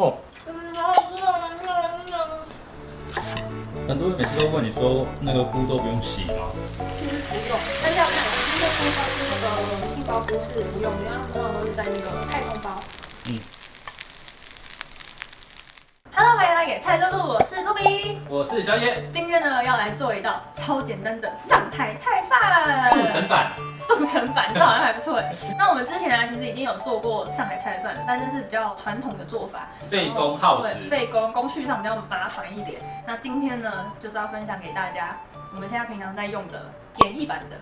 哦，很多人每次都问你说，那个菇都不用洗吗？其实不用，但是要看今天菇包是那个杏鲍菇是不用的，因为它们通常都是在那个太空包。Hello， 欢迎来给菜露露，我是露比，我是小野，今天呢要来做一道超简单的上海菜饭，速成版。速成版，这好像还不错哎。那我们之前其实已经有做过上海菜饭了，但这是比较传统的做法，费工耗时，费工，工序上比较麻烦一点。那今天呢，就是要分享给大家，我们现在平常在用的简易版的。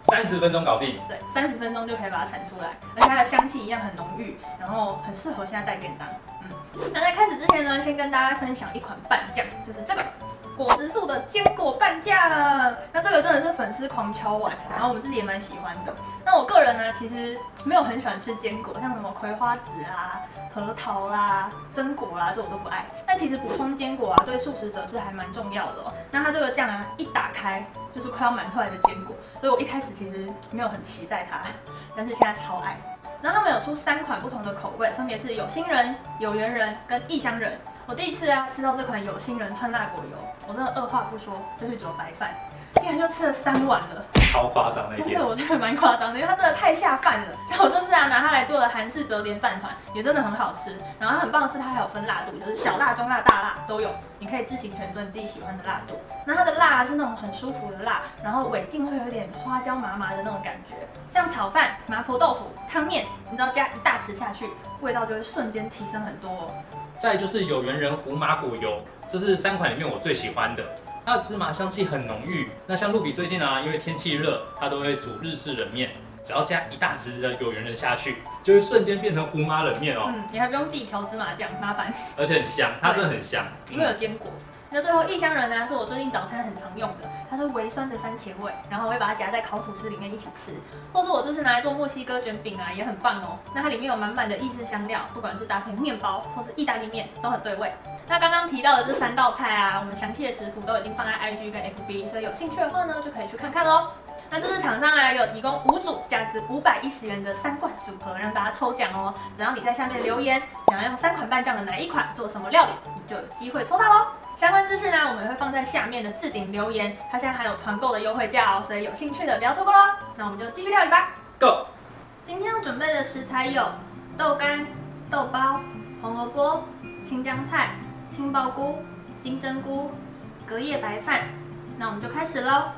30分钟搞定。对，30分钟就可以把它产出来，而且它的香气一样很浓郁，然后很适合现在带便当。那在开始之前呢，先跟大家分享一款拌酱，就是这个果子树的坚果拌酱。那这个真的是粉丝狂敲碗，然后我们自己也蛮喜欢的。那我个人呢，其实没有很喜欢吃坚果，像什么葵花籽啦、核桃啦、榛果啦，这我都不爱。但其实补充坚果啊，对素食者是还蛮重要的哦。那它这个酱啊，一打开就是快要满出来的坚果，所以我一开始其实没有很期待它，但是现在超爱。然后他们有出3款不同的口味，分别是有心人、有缘人跟异乡人。我第一次吃到这款有心人川辣果油，我真的二话不说就去煮白饭，竟然就吃了3碗了，超夸张那一天。真的我觉得蛮夸张的，因为它真的太下饭了。像我这次拿它来做的韩式折叠饭团，也真的很好吃。然后它很棒的是，它还有分辣度，就是小辣、中辣、大辣都有，你可以自行选择你自己喜欢的辣度。那它的辣是那种很舒服的辣，然后尾劲会有一点花椒麻麻的那种感觉。像炒饭、麻婆豆腐、汤面，你只要加1大匙下去，味道就会瞬间提升很多哦。再就是有缘人胡麻果油，这是3款里面我最喜欢的。它的芝麻香气很浓郁。那像露比最近啊，因为天气热，它都会煮日式冷面，只要加1大匙的有缘人下去，就会瞬间变成胡麻冷面哦。你还不用自己调芝麻酱，麻烦。而且很香，它真的很香，因为有坚果。那最后异乡人呢，是我最近早餐很常用的，它是微酸的番茄味，然后我会把它夹在烤吐司里面一起吃，或是我这次拿来做墨西哥卷饼啊，也很棒哦。那它里面有满满的意式香料，不管是搭配面包或是意大利面都很对味。那刚刚提到的这3道菜啊，我们详细的食谱都已经放在 IG 跟 FB， 所以有兴趣的话呢，就可以去看看咯。那这次厂商啊有提供5组价值510元的3罐组合，让大家抽奖哦。只要你在下面留言，想要用3款拌酱的哪一款做什么料理，你就有机会抽到咯。相关资讯呢，我们也会放在下面的置顶留言，它现在还有团购的优惠价哦，所以有兴趣的不要错过咯。那我们就继续料理吧 ，Go！ 今天要准备的食材有豆干、豆包、红萝卜、青江菜、杏鲍菇、金针菇、隔夜白饭。那我们就开始咯。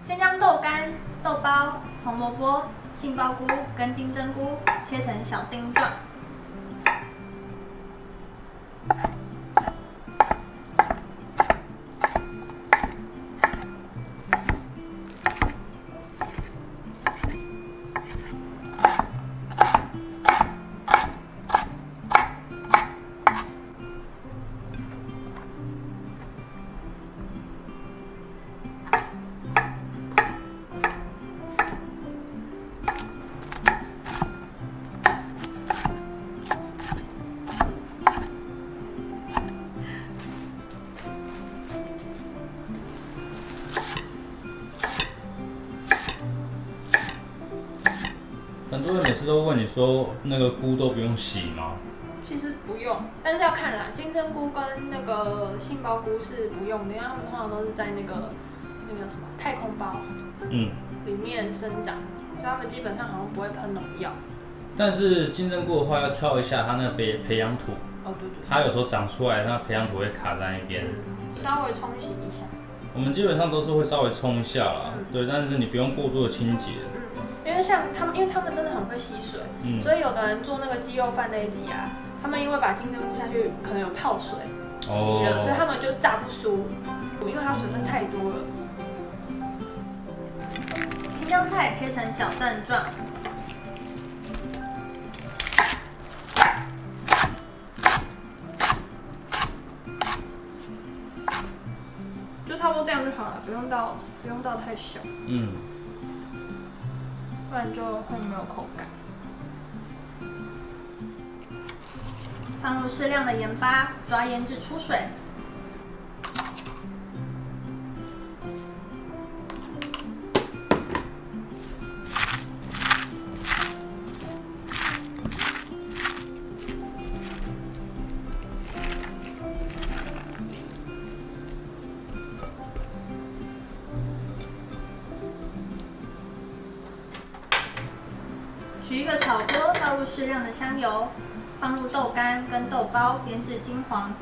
先将豆干、豆包、红萝卜、杏鲍菇跟金针菇切成小丁状。很多人每次都问你说，那个菇都不用洗吗？其实不用，但是要看啦。金针菇跟那个杏鲍菇是不用的，因为它们通常都是在那个什么太空包里面生长，所以它们基本上好像不会喷农药。但是金针菇的话，要挑一下它那个培养土。哦，对对。它有时候长出来，那培养土会卡在那边。稍微冲洗一下。我们基本上都是会稍微冲一下啦，对，但是你不用过度的清洁。因为像他们，因为他们真的很会吸水，所以有的人做那个鸡肉饭那一集啊，他们因为把金针菇下去可能有泡水洗了，所以他们就炸不酥，因为它水分太多了。青江菜切成小段状。就差不多这样就好了，不用到太小。不然就会没有口感。放入适量的盐巴，抓腌至出水。适量的香油，放入豆干跟豆包，腌至金黄。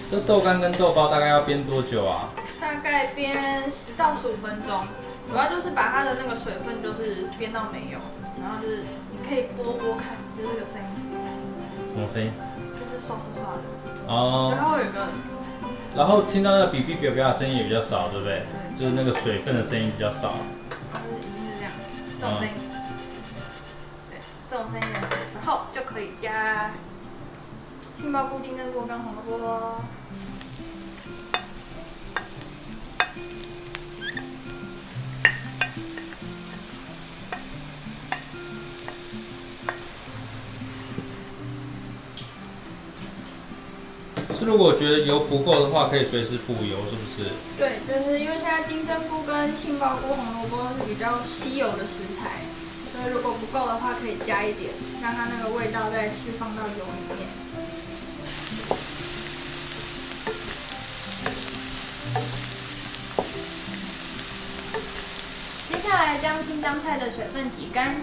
这豆干跟豆包大概要煸多久啊？大概煸10到15分钟，主要就是把它的那个水分就是煸到没有，然后就是你可以拨看，就是这个声音。什么声音？就是刷刷刷的。哦。然后有个，然后听到那个哔哔哔哔的声音也比较少，对不对？就是那个水分的声音比较少。就是一定是这样，这种声音。对，这种声音，然后就可以加杏鲍菇、金针菇跟红萝卜。是，如果觉得油不够的话，可以随时补油，是不是？对，就是因为现在金针菇跟杏鲍菇、红萝卜是比较稀有的食材，所以如果不够的话，可以加一点，让它那个味道再释放到油里面。接下来将青江菜的水分挤干，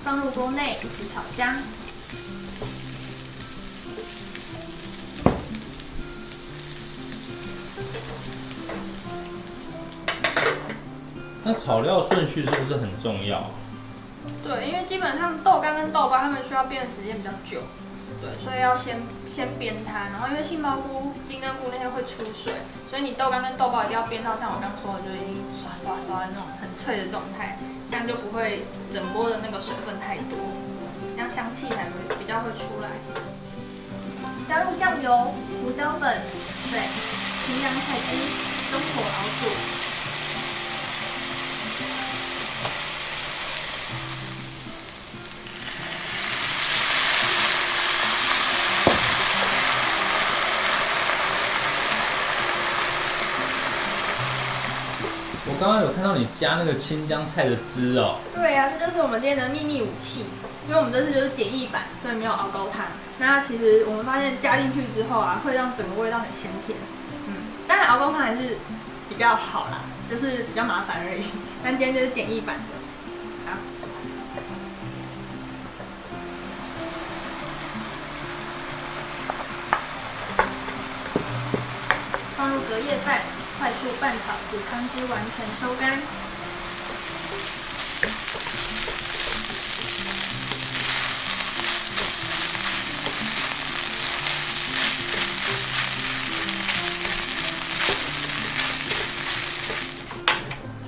放入锅内一起炒香。那炒料顺序是不是很重要？对，因为基本上豆干跟豆包它们需要煸的时间比较久，对，所以要先煸它。然后因为杏鲍菇、金针菇那些会出水，所以你豆干跟豆包一定要煸到像我刚说的，就是已经刷刷刷的那种很脆的状态，这样就不会整锅的那个水分太多，这样香气才会比较会出来。加入酱油、胡椒粉、水、青江菜汁，中火熬煮。我刚刚有看到你加那个青江菜的汁哦。对啊，这就是我们今天的秘密武器。因为我们这次就是简易版，所以没有熬高汤。那其实我们发现加进去之后啊，会让整个味道很鲜甜。当然熬高汤还是比较好啦，就是比较麻烦而已。但今天就是简易版的。好。放入隔夜饭，快速拌炒至汤汁完全收干。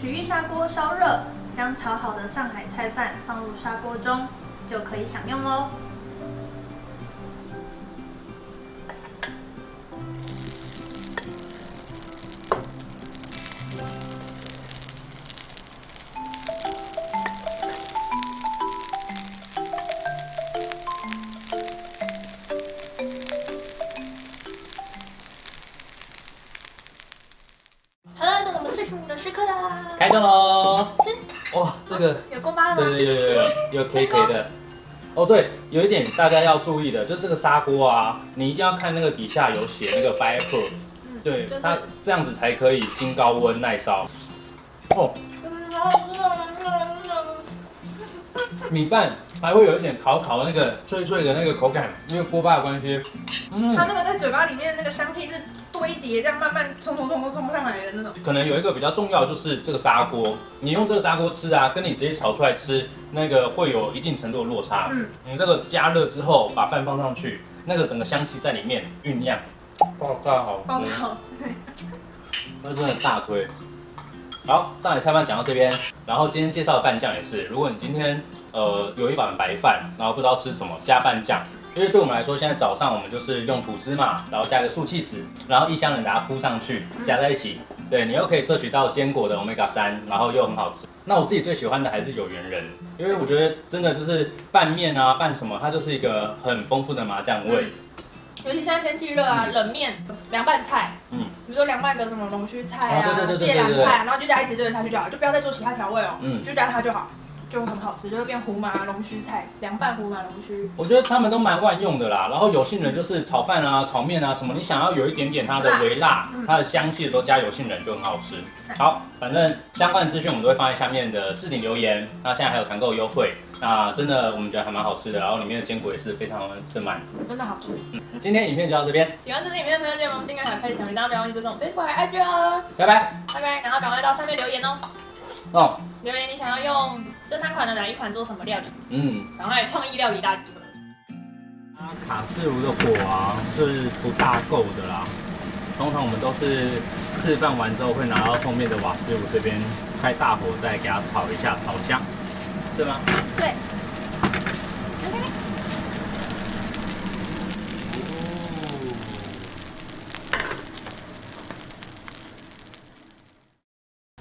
取一砂锅烧热，将炒好的上海菜饭放入砂锅中，就可以享用喽。好了，到我们最幸福的时刻啦！开动喽！吃，哇，这个有锅巴了吗？对，有 KK 的。哦，对，有一点大家要注意的，就是这个砂锅啊，你一定要看那个底下有写那个 fireproof，对，它这样子才可以经高温耐烧。哦，米饭还会有一点烤的那个脆脆的那个口感，因为锅巴的关系。它那个在嘴巴里面的那个香气是堆叠，这样慢慢冲上来的那种。可能有一个比较重要的就是这个砂锅，你用这个砂锅吃啊，跟你直接炒出来吃，那个会有一定程度的落差。你这个加热之后把饭放上去，那个整个香气在里面酝酿，爆炸好吃，好吃。那真的大推。好，上海菜饭讲到这边，然后今天介绍的拌酱也是，如果你今天有一碗白饭，然后不知道吃什么，加拌酱。因为对我们来说，现在早上我们就是用吐司嘛，然后加一个素气死，然后一香人把它铺上去，加在一起。对你又可以摄取到坚果的 omega-3，然后又很好吃。那我自己最喜欢的还是有缘人，因为我觉得真的就是拌面啊，拌什么，它就是一个很丰富的麻酱味。尤其现在天气热啊，冷面、凉拌菜，比如说凉拌个什么龙须菜啊、芥蓝菜啊，然后就加一起这个下去就好，就不要再做其他调味哦，就加它就好。就很好吃，就会变胡麻龙须菜，凉拌胡麻龙须。我觉得他们都蛮万用的啦。然后有杏仁就是炒饭啊、炒面啊什么，你想要有一点点它的微辣、它的香气的时候，加有杏仁就很好吃。好，反正相关的资讯我们都会放在下面的置顶留言。那现在还有团购优惠，那真的我们觉得还蛮好吃的，然后里面的坚果也是非常的满，真的好吃。今天影片就到这边，喜欢这支影片的朋友，记得帮我们订阅、开启小铃铛，不要忘记追踪 Facebook 和 IG 哦。拜拜。拜拜，然后赶快到下面留言哦。哦，留言你想要用这3款的哪一款做什么料理？赶快创意料理大集合。卡式炉的火啊是不大够的啦，通常我们都是示范完之后会拿到后面的瓦斯炉这边开大火再给它炒一下，炒香，对吗？对。